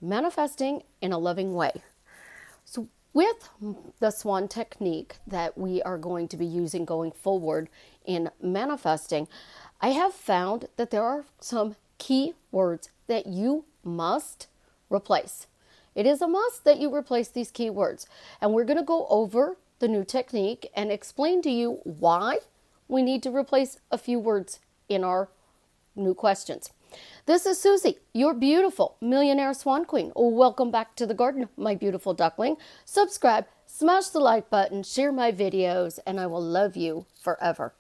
manifesting in a loving way. So with the Swann technique that we are going to be using going forward in manifesting, I have found that there are some key words that you must replace. It is a must that you replace these key words. And we're going to go over the new technique and explain to you why we need to replace a few words in our new questions. This is Susie, your beautiful millionaire swan queen. Welcome back to the garden, my beautiful duckling. Subscribe, smash the like button, share my videos, and I will love you forever.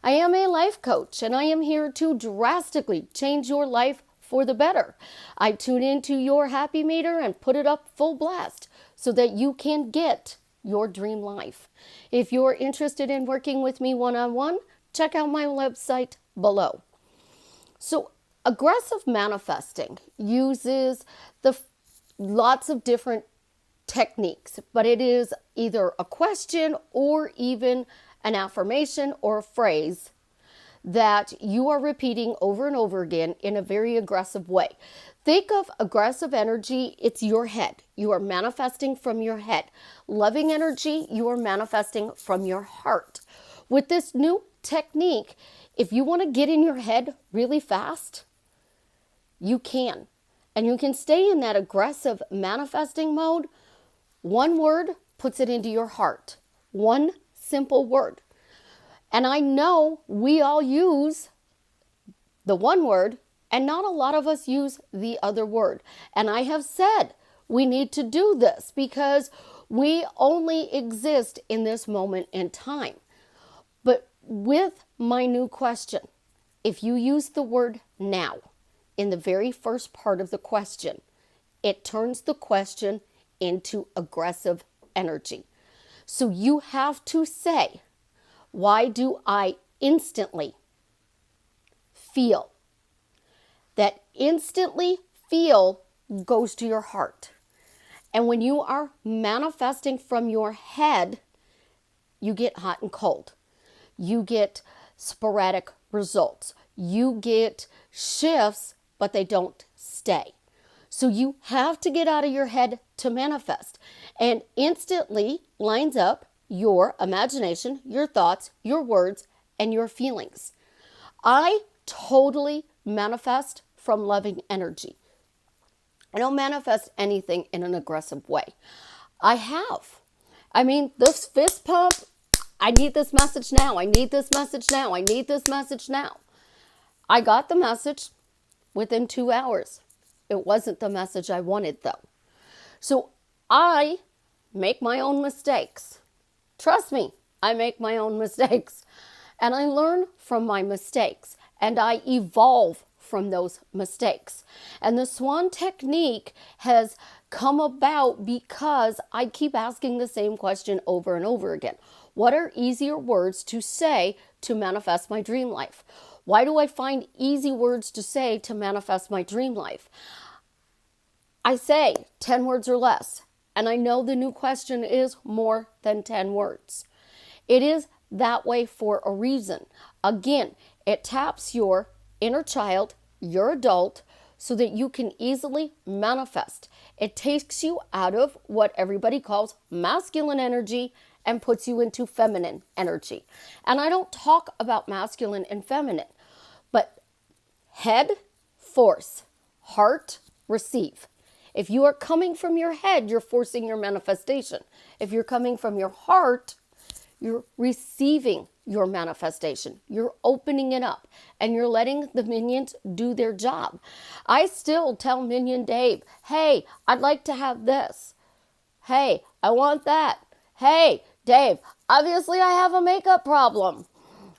I am a life coach, and I am here to drastically change your life for the better. I tune into your happy meter and put it up full blast so that you can get your dream life. If you're interested in working with me one-on-one, check out my website below. So aggressive manifesting uses lots of different techniques, but it is either a question or even an affirmation or a phrase that you are repeating over and over again in a very aggressive way. Think of aggressive energy, it's your head. You are manifesting from your head. Loving energy, you are manifesting from your heart. With this new technique, if you want to get in your head really fast, you can. And you can stay in that aggressive manifesting mode. One word puts it into your heart. One simple word. And I know we all use the one word, and not a lot of us use the other word. And I have said we need to do this because we only exist in this moment in time. But with my new question, if you use the word now in the very first part of the question, it turns the question into aggressive energy. So you have to say, why do I instantly feel? That instantly feel goes to your heart. And when you are manifesting from your head, you get hot and cold. You get sporadic results. You get shifts, but they don't stay. So you have to get out of your head to manifest. And instantly lines up your imagination, your thoughts, your words, and your feelings. I totally manifest from loving energy. I don't manifest anything in an aggressive way. I have. I mean, this fist pump, I need this message now. I need this message now. I need this message now. I got the message within 2 hours. It wasn't the message I wanted, though. So I make my own mistakes. Trust me, I make my own mistakes. And I learn from my mistakes. And I evolve from those mistakes. And the Swann technique has come about because I keep asking the same question over and over again. What are easier words to say to manifest my dream life? Why do I find easy words to say to manifest my dream life? I say 10 words or less. And I know the new question is more than 10 words. It is that way for a reason. Again, it taps your inner child, your adult, so that you can easily manifest. It takes you out of what everybody calls masculine energy and puts you into feminine energy. And I don't talk about masculine and feminine, but head, force, heart, receive. If you are coming from your head, you're forcing your manifestation. If you're coming from your heart, you're receiving your manifestation. You're opening it up and you're letting the minions do their job. I still tell Minion Dave, hey, I'd like to have this. Hey, I want that. Hey, Dave, obviously I have a makeup problem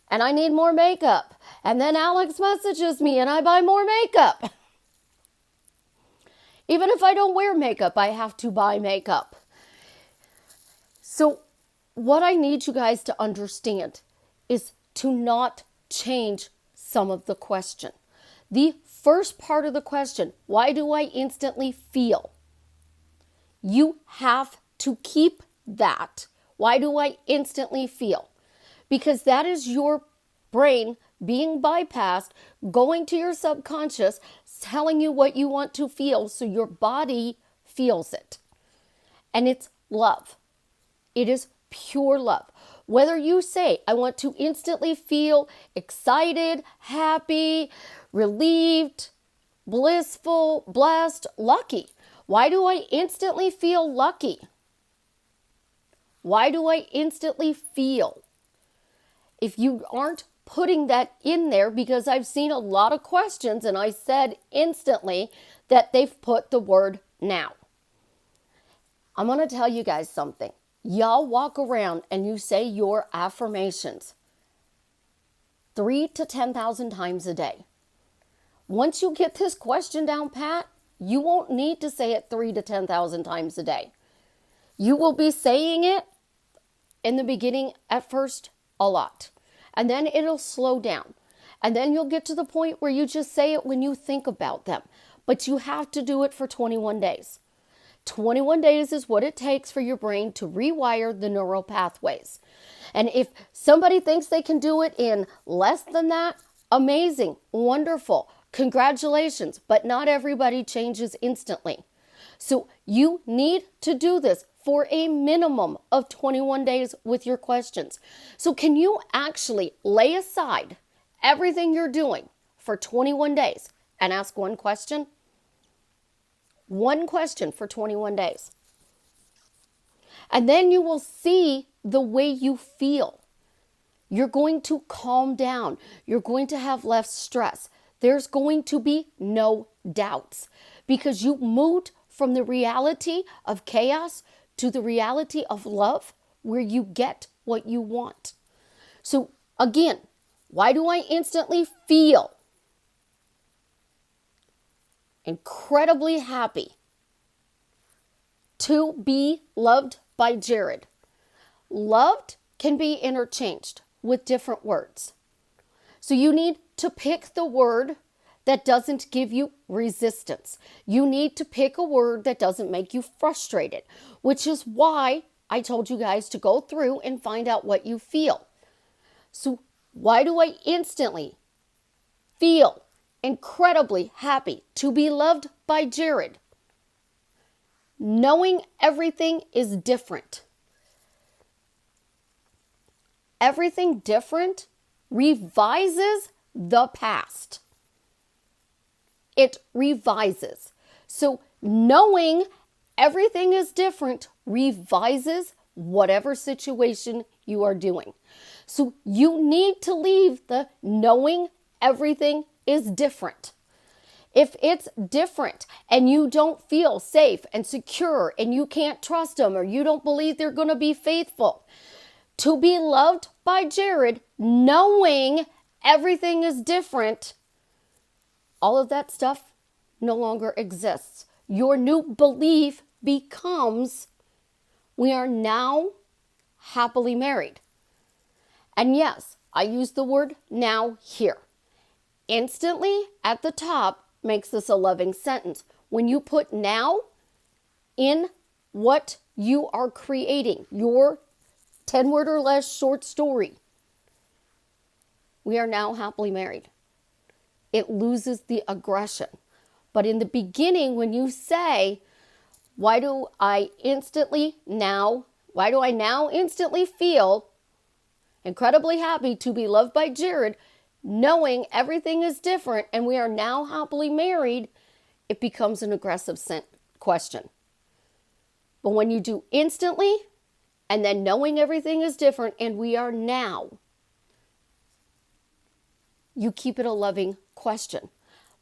and I need more makeup. And then Alex messages me and I buy more makeup. Even if I don't wear makeup, I have to buy makeup. So what I need you guys to understand is to not change some of the question. The first part of the question, why do I instantly feel? You have to keep that. Why do I instantly feel? Because that is your brain being bypassed, going to your subconscious, telling you what you want to feel so your body feels it. And it's love. It is pure love. Whether you say, I want to instantly feel excited, happy, relieved, blissful, blessed, lucky. Why do I instantly feel lucky? Why do I instantly feel? If you aren't putting that in there, because I've seen a lot of questions and I said instantly that they've put the word now. I'm going to tell you guys something. Y'all walk around and you say your affirmations 3,000 to 10,000 times a day. Once you get this question down pat, you won't need to say it 3,000 to 10,000 times a day. You will be saying it in the beginning at first a lot, and then it'll slow down. And then you'll get to the point where you just say it when you think about them. But you have to do it for 21 days. 21 days is what it takes for your brain to rewire the neural pathways. And if somebody thinks they can do it in less than that, amazing, wonderful, congratulations. But not everybody changes instantly. So you need to do this for a minimum of 21 days with your questions. So can you actually lay aside everything you're doing for 21 days and ask one question? One question for 21 days. And then you will see the way you feel. You're going to calm down. You're going to have less stress. There's going to be no doubts because you moved from the reality of chaos to the reality of love where you get what you want. So again, why do I instantly feel incredibly happy to be loved by Jared? Loved can be interchanged with different words. So you need to pick the word that doesn't give you resistance. You need to pick a word that doesn't make you frustrated, which is why I told you guys to go through and find out what you feel. So why do I instantly feel incredibly happy to be loved by Jared? Knowing everything is different. Everything different revises the past. It revises. So knowing everything is different revises whatever situation you are doing. So you need to leave the knowing everything is different. If it's different and you don't feel safe and secure and you can't trust them or you don't believe they're going to be faithful, to be loved by Jared, knowing everything is different, all of that stuff no longer exists. Your new belief becomes, we are now happily married. And yes, I use the word now here. Instantly at the top makes this a loving sentence. When you put now in what you are creating, your 10-word or less short story, we are now happily married. It loses the aggression. But in the beginning, when you say, why do I now instantly feel incredibly happy to be loved by Jared, knowing everything is different and we are now happily married, it becomes an aggressive question. But when you do instantly and then knowing everything is different and we are now, you keep it a loving question.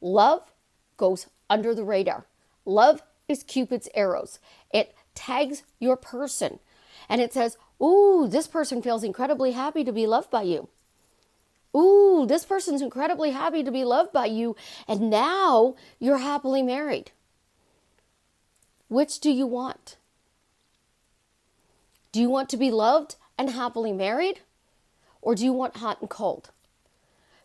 Love goes under the radar. Love is Cupid's arrows. It tags your person and it says, ooh, this person feels incredibly happy to be loved by you. Ooh, this person's incredibly happy to be loved by you. And now you're happily married. Which do you want? Do you want to be loved and happily married? Or do you want hot and cold?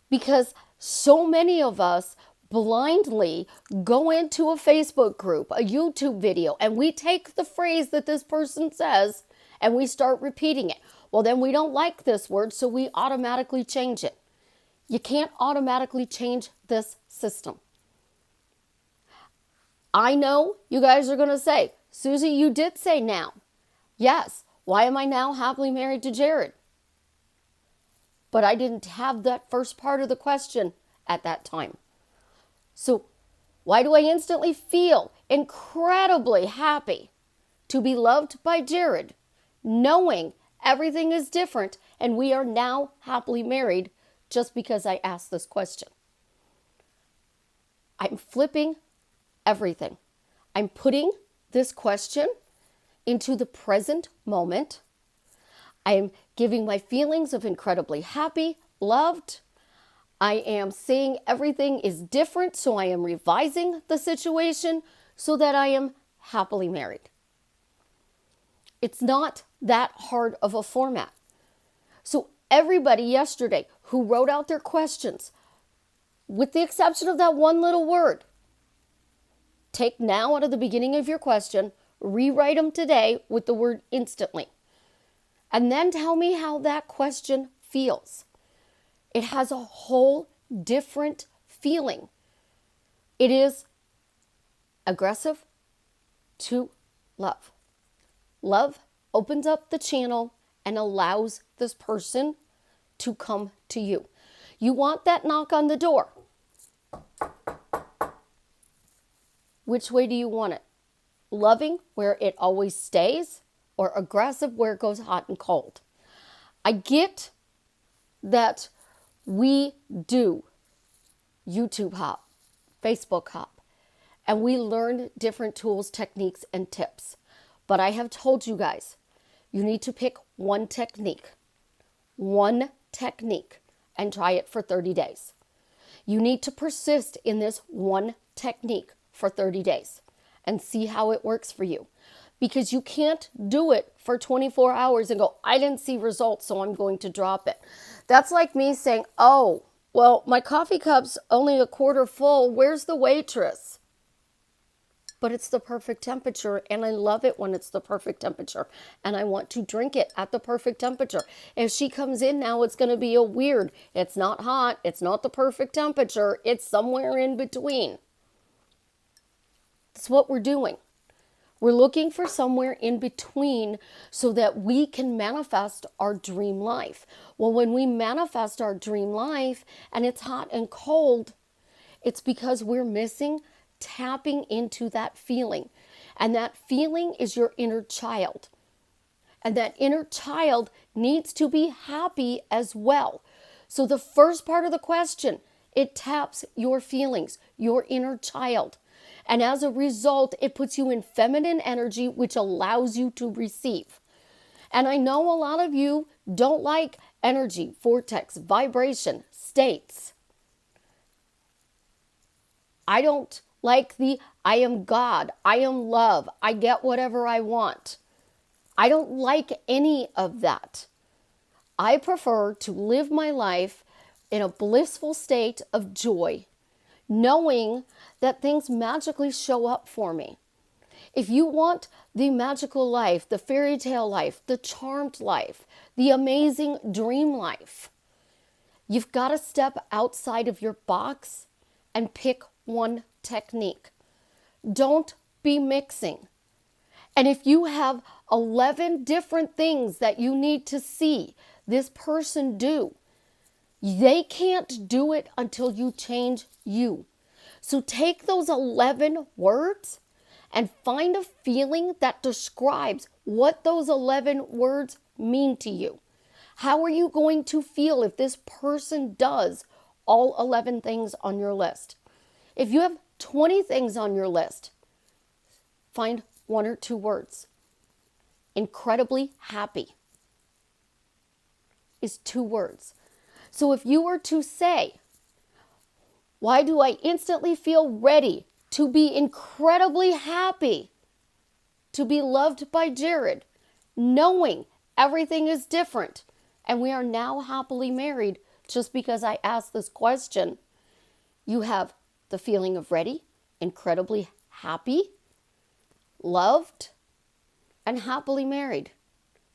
Because so many of us blindly go into a Facebook group, a YouTube video, and we take the phrase that this person says and we start repeating it. Well, then we don't like this word, so we automatically change it. You can't automatically change this system. I know you guys are going to say, Susie, you did say now. Yes. Why am I now happily married to Jared? But I didn't have that first part of the question at that time. So why do I instantly feel incredibly happy to be loved by Jared, knowing everything is different and we are now happily married just because I asked this question? I'm flipping everything. I'm putting this question into the present moment. I am giving my feelings of incredibly happy, loved. I am saying everything is different, so I am revising the situation so that I am happily married. It's not that hard of a format. So everybody yesterday who wrote out their questions, with the exception of that one little word, take now out of the beginning of your question, rewrite them today with the word instantly. And then tell me how that question feels. It has a whole different feeling. It is aggressive to love. Love opens up the channel and allows this person to come to you. You want that knock on the door. Which way do you want it? Loving, where it always stays, or aggressive, where it goes hot and cold? I get that we do YouTube hop, Facebook hop, and we learn different tools, techniques, and tips. But I have told you guys, you need to pick one technique, and try it for 30 days. You need to persist in this one technique for 30 days and see how it works for you. Because you can't do it for 24 hours and go, I didn't see results, so I'm going to drop it. That's like me saying, oh, well, my coffee cup's only a quarter full. Where's the waitress? But it's the perfect temperature, and I love it when it's the perfect temperature. And I want to drink it at the perfect temperature. If she comes in now, it's going to be a weird. It's not hot. It's not the perfect temperature. It's somewhere in between. That's what we're doing. We're looking for somewhere in between so that we can manifest our dream life. Well, when we manifest our dream life and it's hot and cold, it's because we're missing tapping into that feeling. And that feeling is your inner child. And that inner child needs to be happy as well. So the first part of the question, it taps your feelings, your inner child. And as a result, it puts you in feminine energy, which allows you to receive. And I know a lot of you don't like energy, vortex, vibration, states. I don't like I am God, I am love, I get whatever I want. I don't like any of that. I prefer to live my life in a blissful state of joy, knowing that things magically show up for me. If you want the magical life, the fairy tale life, the charmed life, the amazing dream life, you've got to step outside of your box and pick one technique. Don't be mixing. And if you have 11 different things that you need to see this person do, they can't do it until you change you. So take those 11 words and find a feeling that describes what those 11 words mean to you. How are you going to feel if this person does all 11 things on your list? If you have 20 things on your list, find one or two words. Incredibly happy is 2 words. So if you were to say, why do I instantly feel ready to be incredibly happy to be loved by Jared, knowing everything is different and we are now happily married just because I asked this question? You have the feeling of ready, incredibly happy, loved, and happily married.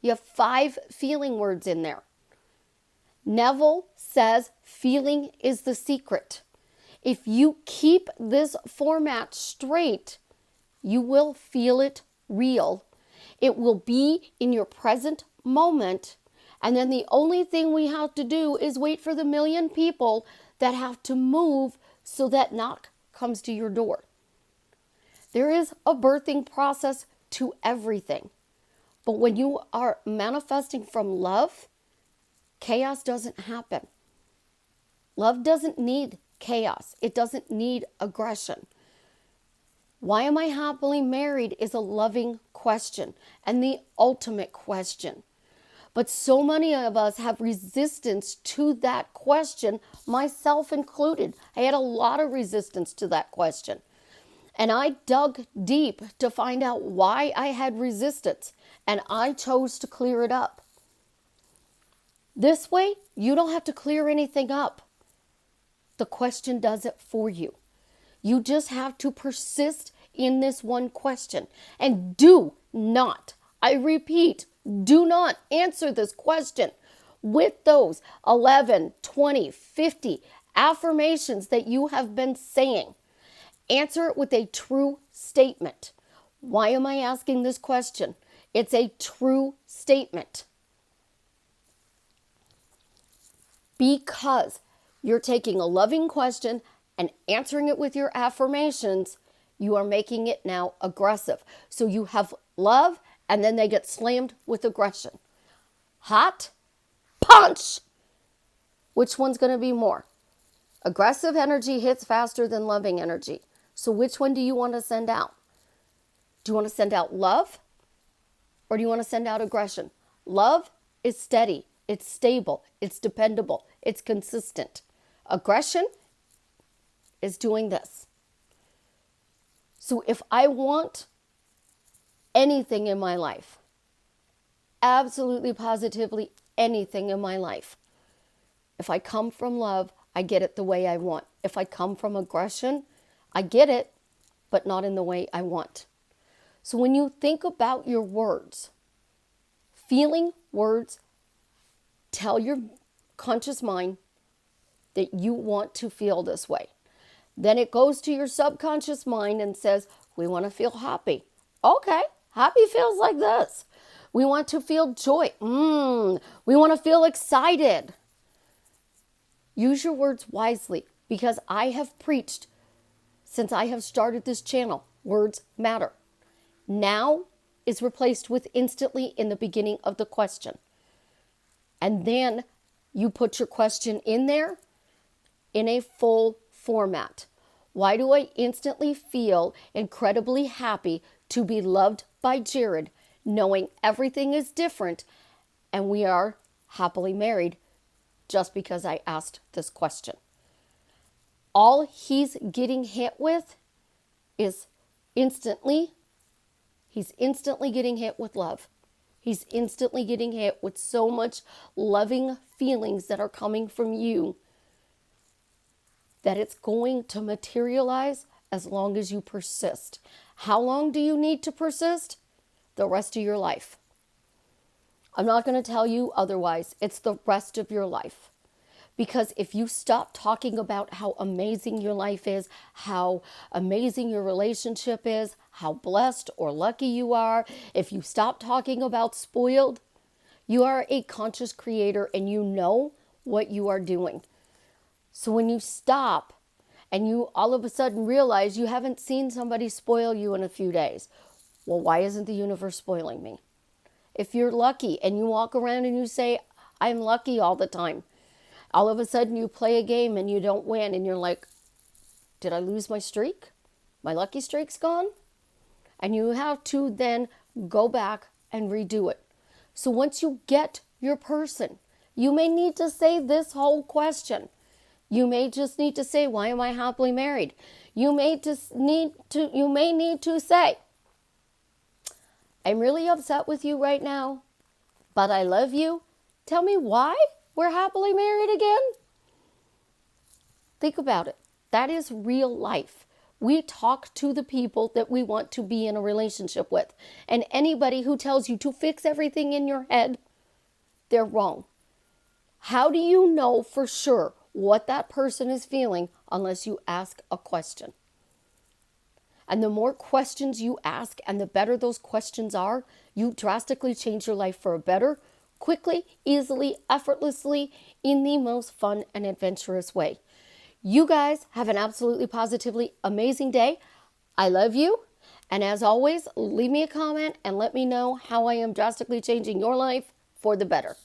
You have 5 feeling words in there. Neville says feeling is the secret. If you keep this format straight, You will feel it real. It will be in your present moment. And then the only thing we have to do is wait for the million people that have to move so that knock comes to your door. There is a birthing process to everything. But when you are manifesting from love, chaos doesn't happen. Love doesn't need chaos. It doesn't need aggression. Why am I happily married is a loving question and the ultimate question. But so many of us have resistance to that question, myself included. I had a lot of resistance to that question. And I dug deep to find out why I had resistance, and I chose to clear it up. This way, you don't have to clear anything up. The question does it for you. You just have to persist in this one question. And do not, I repeat, do not answer this question with those 11, 20, 50 affirmations that you have been saying. Answer it with a true statement. Why am I asking this question? It's a true statement. Because you're taking a loving question and answering it with your affirmations, you are making it now aggressive. So you have love and then they get slammed with aggression. Hot, punch. Which one's going to be more? Aggressive energy hits faster than loving energy. So which one do you want to send out? Do you want to send out love or do you want to send out aggression? Love is steady, it's stable, it's dependable, it's consistent. Aggression is doing this. So if I want anything in my life, absolutely positively anything in my life, if I come from love, I get it the way I want. If I come from aggression, I get it, but not in the way I want. So when you think about your words, feeling words tell your conscious mind that you want to feel this way. Then it goes to your subconscious mind and says, we want to feel happy. Okay, happy feels like this. We want to feel joy. We want to feel excited. Use your words wisely, because I have preached since I have started this channel, words matter. Now is replaced with instantly in the beginning of the question. And then you put your question in there in a full format. Why do I instantly feel incredibly happy to be loved by Jared, knowing everything is different and we are happily married just because I asked this question? All he's getting hit with is he's instantly getting hit with love. He's instantly getting hit with so much loving feelings that are coming from you that it's going to materialize as long as you persist. How long do you need to persist? The rest of your life. I'm not going to tell you otherwise. It's the rest of your life. Because if you stop talking about how amazing your life is, how amazing your relationship is, how blessed or lucky you are, if you stop talking about spoiled, you are a conscious creator and you know what you are doing. So when you stop and you all of a sudden realize you haven't seen somebody spoil you in a few days, well, why isn't the universe spoiling me? If you're lucky and you walk around and you say, I'm lucky all the time, all of a sudden you play a game and you don't win and you're like, did I lose my streak? My lucky streak's gone? And you have to then go back and redo it. So once you get your person, you may need to say this whole question. You may just need to say, why am I happily married? You may need to say, I'm really upset with you right now, but I love you. Tell me why we're happily married again. Think about it. That is real life. We talk to the people that we want to be in a relationship with. And anybody who tells you to fix everything in your head, they're wrong. How do you know for sure what that person is feeling unless you ask a question? And the more questions you ask and the better those questions are, you drastically change your life for a better, quickly, easily, effortlessly, in the most fun and adventurous way. You guys have an absolutely positively amazing day. I love you. And as always, leave me a comment and let me know how I am drastically changing your life for the better.